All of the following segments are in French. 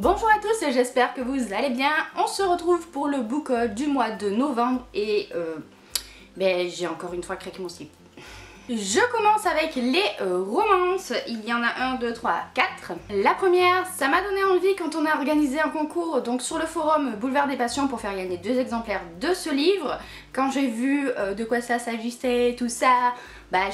Bonjour à tous, j'espère que vous allez bien. On se retrouve pour le book haul du mois de novembre et j'ai encore une fois craqué mon slip. Je commence avec les romances. Il y en a 1, 2, 3, 4. La première, ça m'a donné envie quand on a organisé un concours donc sur le forum Boulevard des Passions pour faire gagner 2 exemplaires de ce livre. Quand j'ai vu de quoi ça s'agissait, tout ça,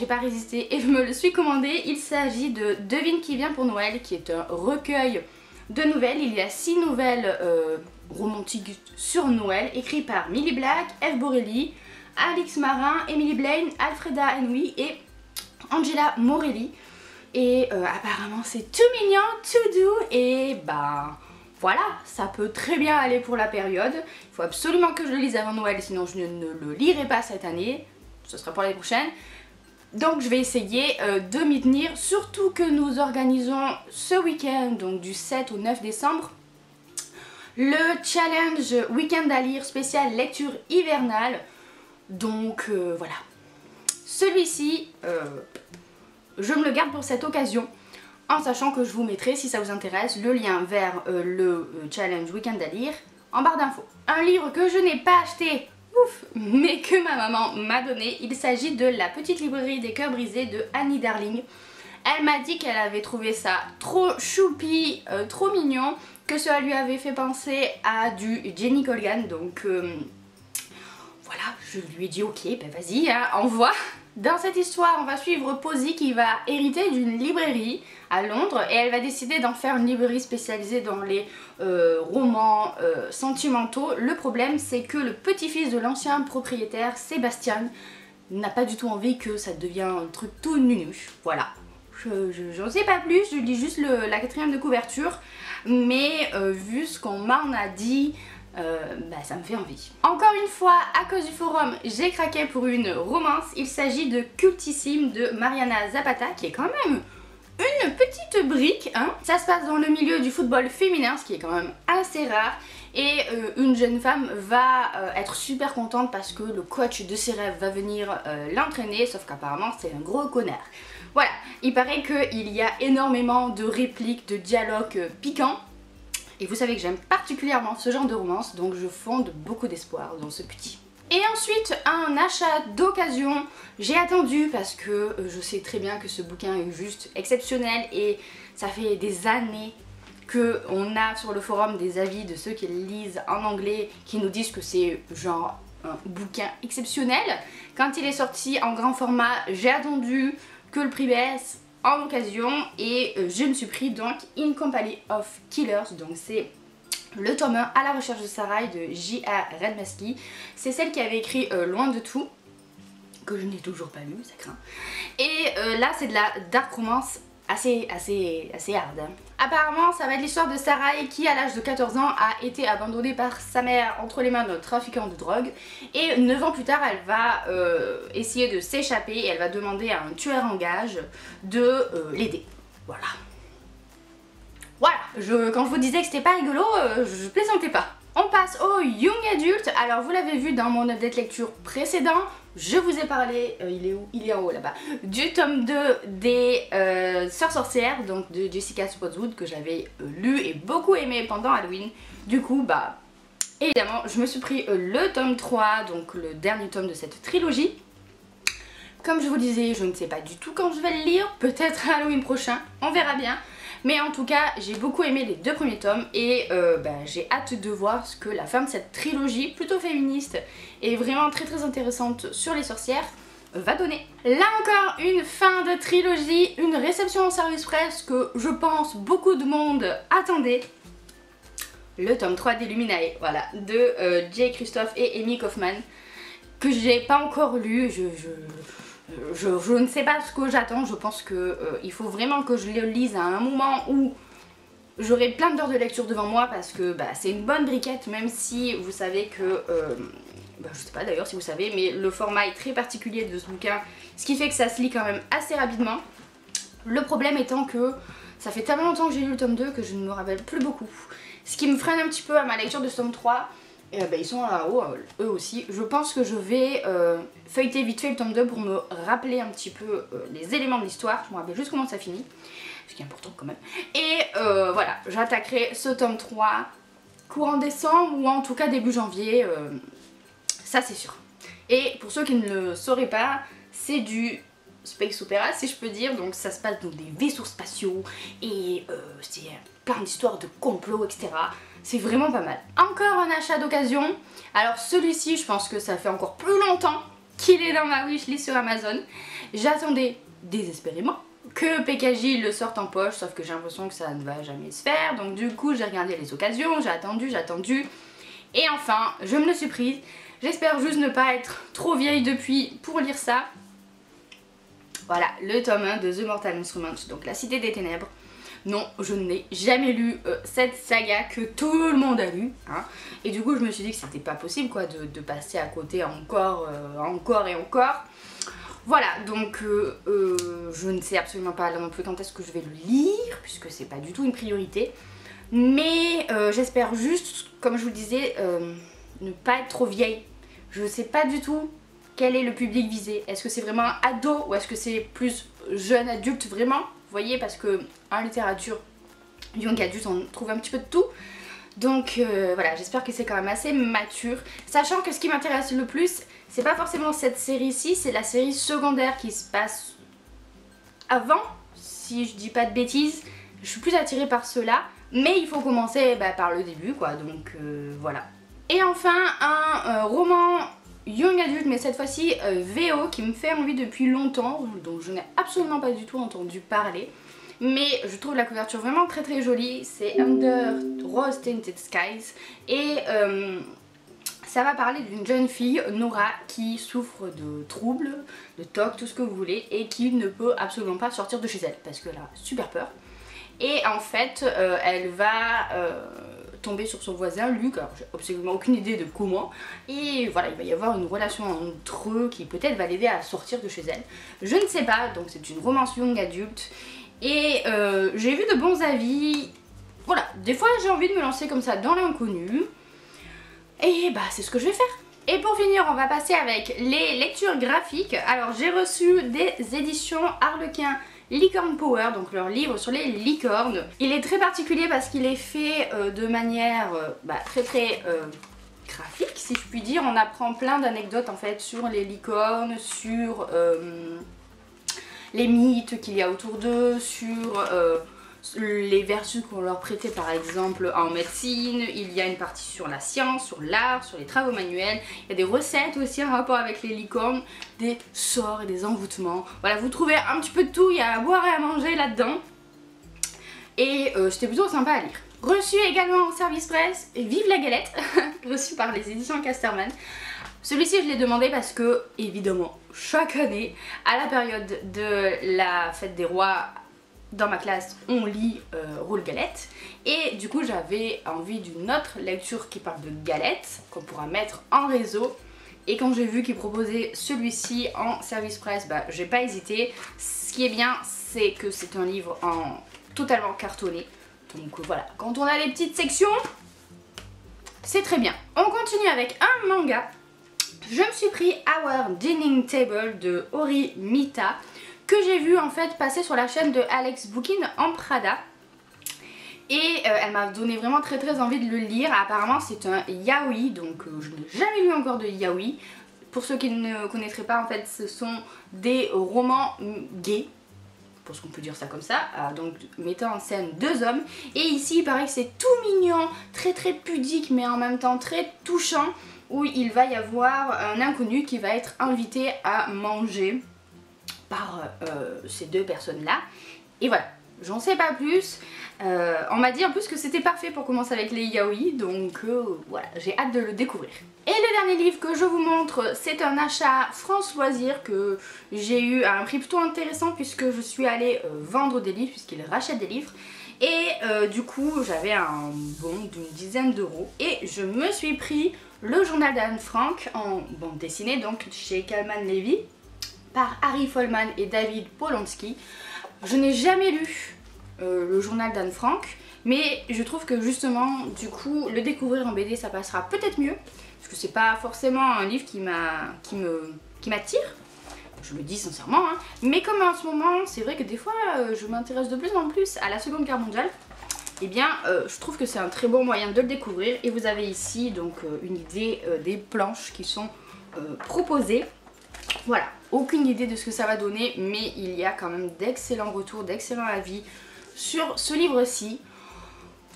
j'ai pas résisté et je me le suis commandé. Il s'agit de Devine qui vient pour Noël, qui est un recueil de nouvelles. Il y a 6 nouvelles romantiques sur Noël, écrites par Millie Black, F. Borelli, Alix Marin, Emily Blaine, Alfreda Henry et Angela Morelli. Et apparemment c'est tout mignon, tout doux et voilà, ça peut très bien aller pour la période. Il faut absolument que je le lise avant Noël, sinon je ne le lirai pas cette année. Ce sera pour l'année prochaine. Donc je vais essayer de m'y tenir, surtout que nous organisons ce week-end, donc du 7 au 9 décembre, le challenge week-end à lire spécial lecture hivernale. Donc voilà, celui-ci, je me le garde pour cette occasion, en sachant que je vous mettrai, si ça vous intéresse, le lien vers le challenge week-end à lire en barre d'infos. Un livre que je n'ai pas acheté, ouf, mais que ma maman m'a donné, il s'agit de La petite librairie des cœurs brisés de Annie Darling. Elle m'a dit qu'elle avait trouvé ça trop choupi, trop mignon, que ça lui avait fait penser à du Jenny Colgan, donc voilà, je lui ai dit ok, vas-y, hein, envoie. Dans cette histoire, on va suivre Posy qui va hériter d'une librairie à Londres et elle va décider d'en faire une librairie spécialisée dans les romans sentimentaux. Le problème, c'est que le petit-fils de l'ancien propriétaire, Sébastien, n'a pas du tout envie que ça devienne un truc tout nunuche. Voilà. J'en sais pas plus, je lis juste la 4e de couverture, mais vu ce qu'on m'en a dit, ça me fait envie. Encore une fois, à cause du forum, j'ai craqué pour une romance. Il s'agit de Cultissime de Mariana Zapata, qui est quand même une petite brique, hein. Ça se passe dans le milieu du football féminin, ce qui est quand même assez rare. Et une jeune femme va être super contente parce que le coach de ses rêves va venir l'entraîner, sauf qu'apparemment c'est un gros connard. Voilà, il paraît qu'il y a énormément de répliques, de dialogues piquants. Et vous savez que j'aime particulièrement ce genre de romance, donc je fonde beaucoup d'espoir dans ce petit. Et ensuite, un achat d'occasion. J'ai attendu parce que je sais très bien que ce bouquin est juste exceptionnel et ça fait des années qu'on a sur le forum des avis de ceux qui le lisent en anglais qui nous disent que c'est genre un bouquin exceptionnel. Quand il est sorti en grand format, j'ai attendu que le prix baisse en occasion et je me suis pris donc In Company of Killers, donc c'est le tome 1 à la recherche de Sarai de J.A. Redmasky. C'est celle qui avait écrit Loin de tout, que je n'ai toujours pas lu, ça craint. Et là c'est de la dark romance assez hard, hein. Apparemment ça va être l'histoire de Sarai qui à l'âge de 14 ans a été abandonnée par sa mère entre les mains d'un trafiquant de drogue et 9 ans plus tard elle va essayer de s'échapper et elle va demander à un tueur en gage de l'aider. Voilà. Voilà, quand je vous disais que c'était pas rigolo, je plaisantais pas. On passe au Young Adult. Alors vous l'avez vu dans mon update lecture précédent, je vous ai parlé, il est où? Il est en haut là-bas, du tome 2 des Sœurs Sorcières, donc de Jessica Spotswood, que j'avais lu et beaucoup aimé pendant Halloween. Du coup, évidemment, je me suis pris le tome 3, donc le dernier tome de cette trilogie. Comme je vous disais, je ne sais pas du tout quand je vais le lire, peut-être à Halloween prochain, on verra bien. Mais en tout cas, j'ai beaucoup aimé les 2 premiers tomes et j'ai hâte de voir ce que la fin de cette trilogie, plutôt féministe et vraiment très intéressante sur les sorcières, va donner. Là encore, une fin de trilogie, une réception en service presse que je pense beaucoup de monde attendait. Le tome 3 d'Illuminae, voilà, de Jay Christophe et Amy Kaufman, que j'ai pas encore lu. Je ne sais pas ce que j'attends, je pense qu'il faut vraiment que je le lise à un moment où j'aurai plein d'heures de lecture devant moi parce que c'est une bonne briquette, même si vous savez que, je sais pas d'ailleurs si vous savez, mais le format est très particulier de ce bouquin, ce qui fait que ça se lit quand même assez rapidement. Le problème étant que ça fait tellement longtemps que j'ai lu le tome 2 que je ne me rappelle plus beaucoup, ce qui me freine un petit peu à ma lecture de ce tome 3. Et bah, ils sont là-haut, eux aussi. Je pense que je vais feuilleter vite fait le tome 2 pour me rappeler un petit peu les éléments de l'histoire. Je me rappelle juste comment ça finit, ce qui est important quand même. Et voilà, j'attaquerai ce tome 3 courant décembre ou en tout cas début janvier, ça c'est sûr. Et pour ceux qui ne le sauraient pas, c'est du space opéra si je peux dire, donc ça se passe dans des vaisseaux spatiaux et c'est plein d'histoires de complots, etc. C'est vraiment pas mal. Encore un achat d'occasion. Alors celui-ci, je pense que ça fait encore plus longtemps qu'il est dans ma wishlist sur Amazon. J'attendais désespérément que PKJ le sorte en poche, sauf que j'ai l'impression que ça ne va jamais se faire. Donc du coup, j'ai regardé les occasions, j'ai attendu. Et enfin, je me le suis prise. J'espère juste ne pas être trop vieille depuis pour lire ça. Voilà, le tome 1 de The Mortal Instruments, donc La Cité des Ténèbres. Non, je n'ai jamais lu cette saga que tout le monde a lu, hein. Et du coup je me suis dit que c'était pas possible quoi de passer à côté encore et encore. Voilà, donc je ne sais absolument pas non plus quand est-ce que je vais le lire, puisque c'est pas du tout une priorité. Mais j'espère juste, comme je vous le disais, ne pas être trop vieille. Je sais pas du tout quel est le public visé. Est-ce que c'est vraiment un ado ou est-ce que c'est plus jeune adulte vraiment? Vous voyez, parce que en littérature young adulte on trouve un petit peu de tout. Donc voilà, j'espère que c'est quand même assez mature. Sachant que ce qui m'intéresse le plus, c'est pas forcément cette série-ci, c'est la série secondaire qui se passe avant, si je dis pas de bêtises. Je suis plus attirée par cela, mais il faut commencer par le début quoi, donc voilà. Et enfin un roman young adulte, mais cette fois-ci VO, qui me fait envie depuis longtemps, dont je n'ai absolument pas du tout entendu parler. Mais je trouve la couverture vraiment très très jolie, c'est Under Rose Tinted Skies. Et ça va parler d'une jeune fille, Nora, qui souffre de troubles, de TOC, tout ce que vous voulez, et qui ne peut absolument pas sortir de chez elle, parce qu'elle a super peur. Et en fait, elle va tomber sur son voisin Luc, alors j'ai absolument aucune idée de comment, et voilà, il va y avoir une relation entre eux qui peut-être va l'aider à sortir de chez elle. Je ne sais pas, donc c'est une romance young adulte, et j'ai vu de bons avis. Voilà, des fois j'ai envie de me lancer comme ça dans l'inconnu, et bah c'est ce que je vais faire. Et pour finir, on va passer avec les lectures graphiques. Alors j'ai reçu des éditions Harlequin Licorne Power, donc leur livre sur les licornes. Il est très particulier parce qu'il est fait de manière très graphique, si je puis dire. On apprend plein d'anecdotes en fait sur les licornes, sur les mythes qu'il y a autour d'eux, sur les vertus qu'on leur prêtait par exemple en médecine. Il y a une partie sur la science, sur l'art, sur les travaux manuels. Il y a des recettes aussi en rapport avec les licornes, des sorts et des envoûtements. Voilà, vous trouvez un petit peu de tout, il y a à boire et à manger là-dedans. Et c'était plutôt sympa à lire. Reçu également en service presse, Vive la galette, reçu par les éditions Casterman. Celui-ci je l'ai demandé parce que, évidemment, chaque année, à la période de la fête des rois, dans ma classe, on lit Roule Galette, et du coup j'avais envie d'une autre lecture qui parle de galettes, qu'on pourra mettre en réseau, et quand j'ai vu qu'il proposait celui-ci en service presse, j'ai pas hésité. Ce qui est bien, c'est que c'est un livre en totalement cartonné, donc voilà, quand on a les petites sections, c'est très bien. On continue avec un manga. Je me suis pris Our Dining Table de Ori Mita, que j'ai vu en fait passer sur la chaîne de Alex Bookin en Prada. Et elle m'a donné vraiment très envie de le lire. Apparemment c'est un yaoi, donc je n'ai jamais lu encore de yaoi. Pour ceux qui ne connaîtraient pas, en fait ce sont des romans gays, pour ce qu'on peut dire ça comme ça, donc mettant en scène deux hommes. Et ici il paraît que c'est tout mignon, très pudique, mais en même temps très touchant, où il va y avoir un inconnu qui va être invité à manger par ces deux personnes là. Et voilà, j'en sais pas plus. On m'a dit en plus que c'était parfait pour commencer avec les yaoi, donc voilà, j'ai hâte de le découvrir. Et le dernier livre que je vous montre, c'est un achat France Loisirs que j'ai eu à un prix plutôt intéressant, puisque je suis allée vendre des livres, puisqu'ils rachètent des livres. Et du coup j'avais un bon d'une dizaine d'euros, et je me suis pris le journal d'Anne Frank en bande dessinée, donc chez Calman Levy, par Harry Folman et David Polonsky. Je n'ai jamais lu le journal d'Anne Frank, Mais je trouve que justement, du coup, le découvrir en BD, ça passera peut-être mieux. Parce que c'est pas forcément un livre qui m'attire. Je le dis sincèrement, hein. Mais comme en ce moment, c'est vrai que des fois, je m'intéresse de plus en plus à la Seconde Guerre mondiale. Eh bien, je trouve que c'est un très bon moyen de le découvrir. Et vous avez ici donc une idée des planches qui sont proposées. Voilà, aucune idée de ce que ça va donner, mais il y a quand même d'excellents retours, d'excellents avis sur ce livre-ci.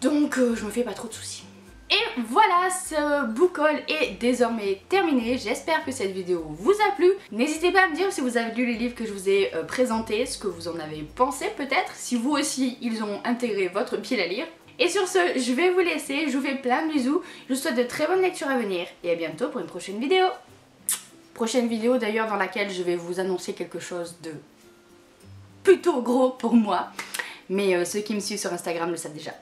Donc je me fais pas trop de soucis. Et voilà, ce book haul est désormais terminé. J'espère que cette vidéo vous a plu. N'hésitez pas à me dire si vous avez lu les livres que je vous ai présentés, ce que vous en avez pensé peut-être, si vous aussi ils ont intégré votre pile à lire. Et sur ce, je vais vous laisser, je vous fais plein de bisous, je vous souhaite de très bonnes lectures à venir et à bientôt pour une prochaine vidéo. Prochaine vidéo d'ailleurs dans laquelle je vais vous annoncer quelque chose de plutôt gros pour moi, mais ceux qui me suivent sur Instagram le savent déjà.